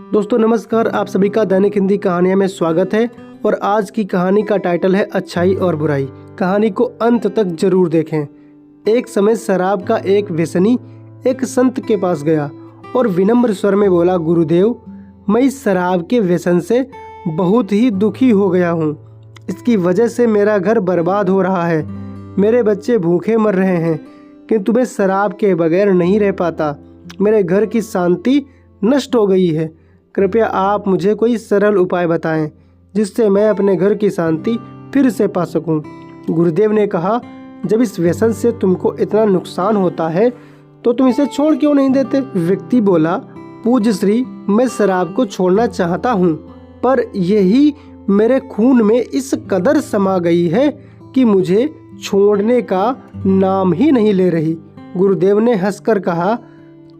दोस्तों नमस्कार, आप सभी का दैनिक हिंदी कहानियां में स्वागत है। और आज की कहानी का टाइटल है अच्छाई और बुराई। कहानी को अंत तक जरूर देखें। एक समय शराब का एक व्यसनी एक संत के पास गया और विनम्र स्वर में बोला, गुरुदेव, मैं इस शराब के व्यसन से बहुत ही दुखी हो गया हूँ। इसकी वजह से मेरा घर बर्बाद हो रहा है, मेरे बच्चे भूखे मर रहे हैं, किंतु मैं शराब के बगैर नहीं रह पाता। मेरे घर की शांति नष्ट हो गई है। कृपया आप मुझे कोई सरल उपाय बताएं जिससे मैं अपने घर की शांति फिर से पा सकूं। गुरुदेव ने कहा, जब इस व्यसन से तुमको इतना नुकसान होता है तो तुम इसे छोड़ क्यों नहीं देते? व्यक्ति बोला, पूज्य श्री, मैं शराब को छोड़ना चाहता हूँ, पर यही मेरे खून में इस कदर समा गई है कि मुझे छोड़ने का नाम ही नहीं ले रही। गुरुदेव ने हंसकर कहा,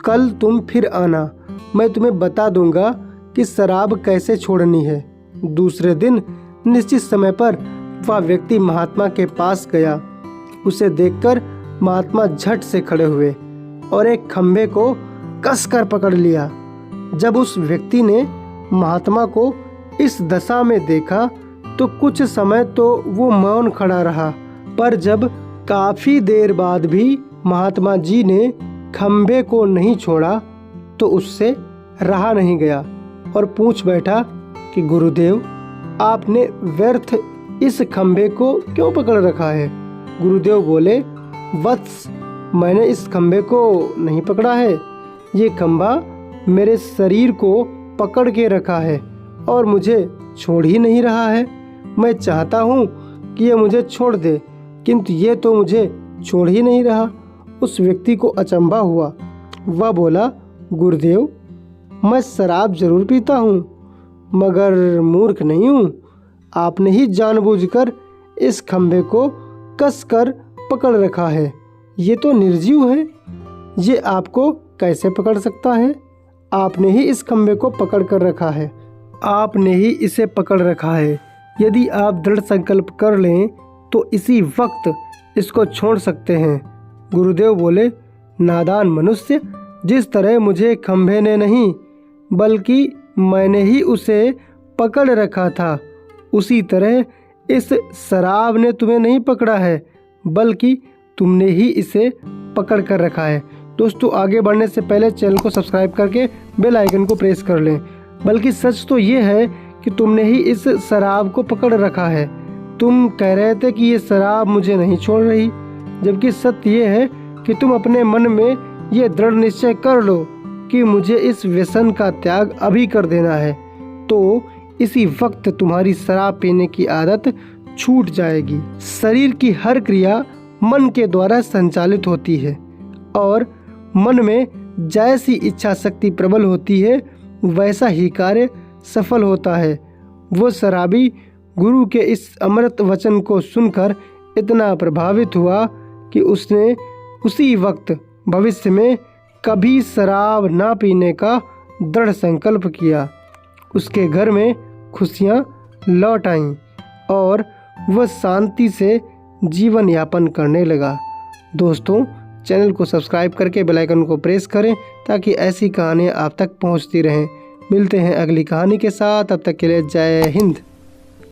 कल तुम फिर आना, मैं तुम्हें बता दूंगा कि शराब कैसे छोड़नी है। दूसरे दिन निश्चित समय पर वह व्यक्ति महात्मा के पास गया। उसे देखकर महात्मा झट से खड़े हुए और एक खंभे को कसकर पकड़ लिया। जब उस व्यक्ति ने महात्मा को इस दशा में देखा तो कुछ समय तो वो मौन खड़ा रहा, पर जब काफी देर बाद भी महात्मा जी ने खंभे को नहीं छोड़ा तो उससे रहा नहीं गया और पूछ बैठा कि गुरुदेव, आपने व्यर्थ इस खंभे को क्यों पकड़ रखा है? गुरुदेव बोले, वत्स, मैंने इस खंभे को नहीं पकड़ा है। ये खंभा मेरे शरीर को पकड़ के रखा है और मुझे छोड़ ही नहीं रहा है। मैं चाहता हूँ कि ये मुझे छोड़ दे, किंतु ये तो मुझे छोड़ ही नहीं रहा। उस व्यक्ति को अचंभा हुआ। वह बोला, गुरुदेव, मैं शराब जरूर पीता हूँ, मगर मूर्ख नहीं हूँ। आपने ही जानबूझकर इस खंभे को कसकर पकड़ रखा है। ये तो निर्जीव है, ये आपको कैसे पकड़ सकता है? आपने ही इस खंभे को पकड़ कर रखा है, आपने ही इसे पकड़ रखा है। यदि आप दृढ़ संकल्प कर लें तो इसी वक्त इसको छोड़ सकते हैं। गुरुदेव बोले, नादान मनुष्य, जिस तरह मुझे खंभे ने नहीं बल्कि मैंने ही उसे पकड़ रखा था, उसी तरह इस शराब ने तुम्हें नहीं पकड़ा है, बल्कि तुमने ही इसे पकड़ कर रखा है। दोस्तों, आगे बढ़ने से पहले चैनल को सब्सक्राइब करके बेल आइकन को प्रेस कर लें। बल्कि सच तो ये है कि तुमने ही इस शराब को पकड़ रखा है। तुम कह रहे थे कि ये शराब मुझे नहीं छोड़ रही, जबकि सत्य ये है कि तुम अपने मन में ये दृढ़ निश्चय कर लो कि मुझे इस व्यसन का त्याग अभी कर देना है, तो इसी वक्त तुम्हारी शराब पीने की आदत छूट जाएगी। शरीर की हर क्रिया मन के द्वारा संचालित होती है और मन में जैसी इच्छा शक्ति प्रबल होती है वैसा ही कार्य सफल होता है। वो शराबी गुरु के इस अमृत वचन को सुनकर इतना प्रभावित हुआ कि उसने उसी वक्त भविष्य में कभी शराब ना पीने का दृढ़ संकल्प किया। उसके घर में खुशियाँ लौट आईं और वह शांति से जीवन यापन करने लगा। दोस्तों, चैनल को सब्सक्राइब करके बेल आइकन को प्रेस करें ताकि ऐसी कहानियाँ आप तक पहुँचती रहें। मिलते हैं अगली कहानी के साथ, तब तक के लिए जय हिंद।